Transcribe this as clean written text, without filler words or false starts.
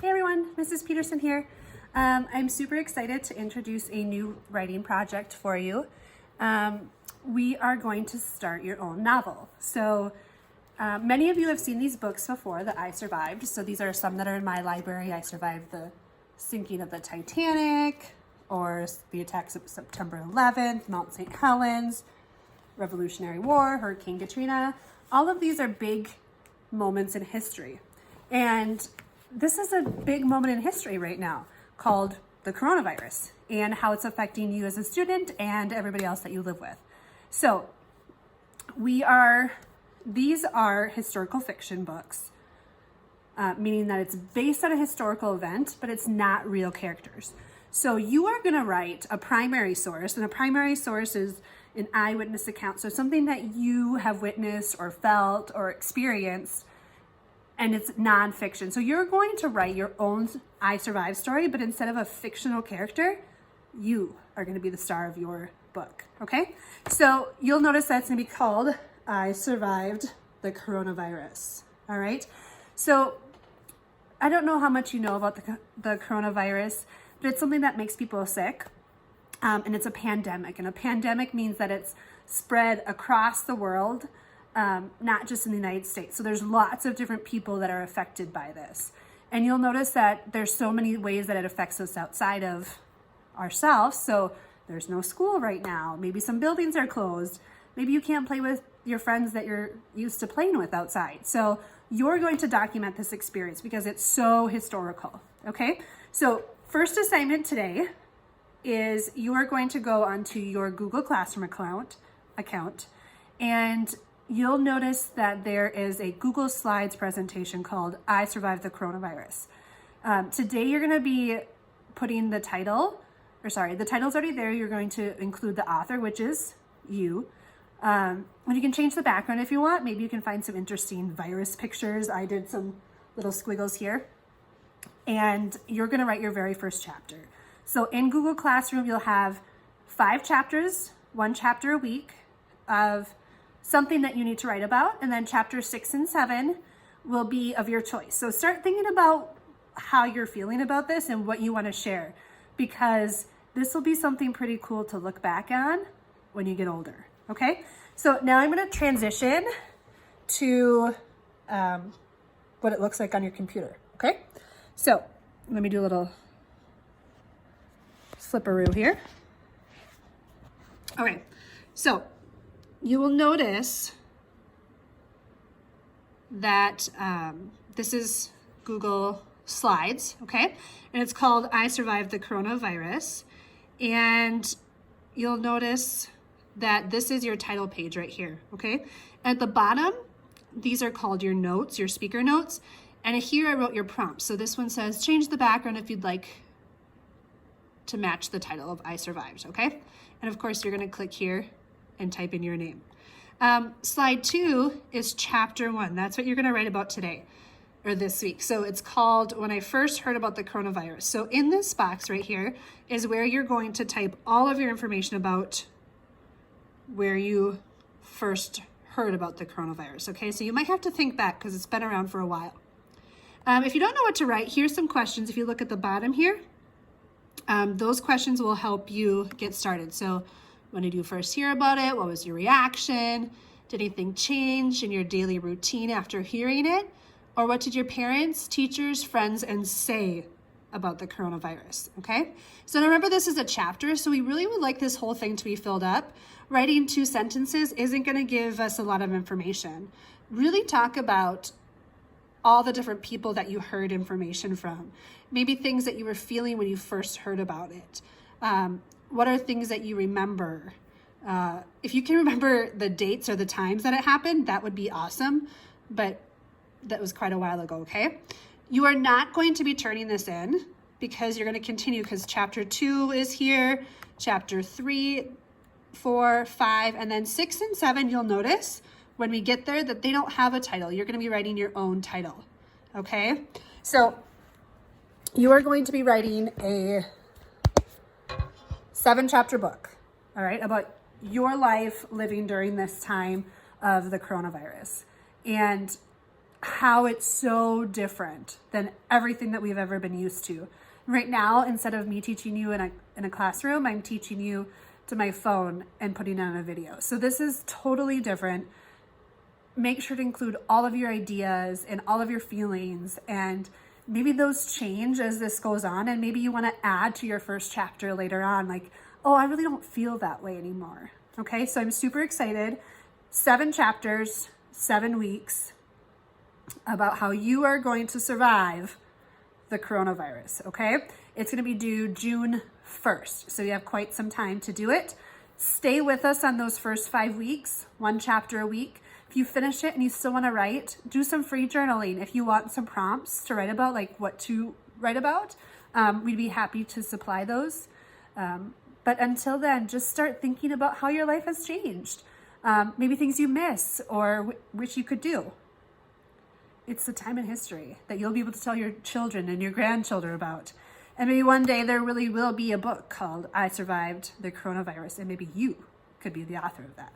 Hey everyone, Mrs. Peterson here. I'm super excited to introduce a new writing project for you. We are going to start your own novel. So many of you have seen these books before that I survived. So these are some that are in my library. I survived the sinking of the Titanic, or the attacks of September 11th, Mount St. Helens, Revolutionary War, Hurricane Katrina. All of these are big moments in history. And this is a big moment in history right now called the coronavirus and how it's affecting you as a student and everybody else that you live with. So these are historical fiction books, meaning that it's based on a historical event, but it's not real characters. So you are going to write a primary source, and a primary source is an eyewitness account. So something that you have witnessed or felt or experienced, and it's nonfiction. So you're going to write your own I Survived story, but instead of a fictional character, you are going to be the star of your book, okay? So you'll notice that's going to be called I Survived the Coronavirus, all right? So I don't know how much you know about the coronavirus, but it's something that makes people sick, and it's a pandemic. And a pandemic means that it's spread across the world, not just in the United States. So there's lots of different people that are affected by this. And you'll notice that there's so many ways that it affects us outside of ourselves. So there's no school right now. Maybe some buildings are closed. Maybe you can't play with your friends that you're used to playing with outside. So you're going to document this experience because it's so historical, okay? So first assignment today is you are going to go onto your Google Classroom account, and you'll notice that there is a Google Slides presentation called I Survived the Coronavirus. Today you're going to be putting the title, the title's already there. You're going to include the author, which is you. And you can change the background if you want. Maybe you can find some interesting virus pictures. I did some little squiggles here. And you're going to write your very first chapter. So in Google Classroom, you'll have 5 chapters, 1 chapter a week of something that you need to write about. And then chapters 6 and 7 will be of your choice. So start thinking about how you're feeling about this and what you want to share, because this will be something pretty cool to look back on when you get older. Okay, so now I'm going to transition to what it looks like on your computer. Okay, so let me do a little flipperoo here. Okay, so you will notice that this is Google Slides, okay? And it's called I Survived the Coronavirus. And you'll notice that this is your title page right here, okay? At the bottom, these are called your notes, your speaker notes. And here I wrote your prompt. So this one says, change the background if you'd like to match the title of I Survived, okay? And of course, you're gonna click here and type in your name. Slide 2 is chapter 1. That's what you're gonna write about today or this week. So it's called When I First Heard About the Coronavirus. So in this box right here is where you're going to type all of your information about where you first heard about the coronavirus, okay? So you might have to think back because it's been around for a while. If you don't know what to write, here's some questions. If you look at the bottom here, those questions will help you get started. So when did you first hear about it? What was your reaction? Did anything change in your daily routine after hearing it? Or what did your parents, teachers, friends, and say about the coronavirus, okay? So remember, this is a chapter, so we really would like this whole thing to be filled up. Writing 2 sentences isn't gonna give us a lot of information. Really talk about all the different people that you heard information from. Maybe things that you were feeling when you first heard about it. What are things that you remember? If you can remember the dates or the times that it happened, that would be awesome, but that was quite a while ago, okay? You are not going to be turning this in because you're going to continue, because chapter 2 is here, chapter 3, 4, 5, and then 6 and 7, you'll notice when we get there that they don't have a title. You're going to be writing your own title, okay? So you are going to be writing a 7-chapter book, all right, about your life living during this time of the coronavirus. And how it's so different than everything that we've ever been used to. Right now, instead of me teaching you in a classroom, I'm teaching you to my phone and putting on a video. So this is totally different. Make sure to include all of your ideas and all of your feelings, and maybe those change as this goes on, and maybe you want to add to your first chapter later on, like, oh, I really don't feel that way anymore. Okay, so I'm super excited. 7 chapters, 7 weeks about how you are going to survive the coronavirus, okay? It's gonna be due June 1st, so you have quite some time to do it. Stay with us on those first 5 weeks, 1 chapter a week. If you finish it and you still wanna write, do some free journaling. If you want some prompts to write about, like what to write about, we'd be happy to supply those. But until then, just start thinking about how your life has changed. Maybe things you miss or wish you could do. It's the time in history that you'll be able to tell your children and your grandchildren about. And maybe one day there really will be a book called I Survived the Coronavirus, and maybe you could be the author of that.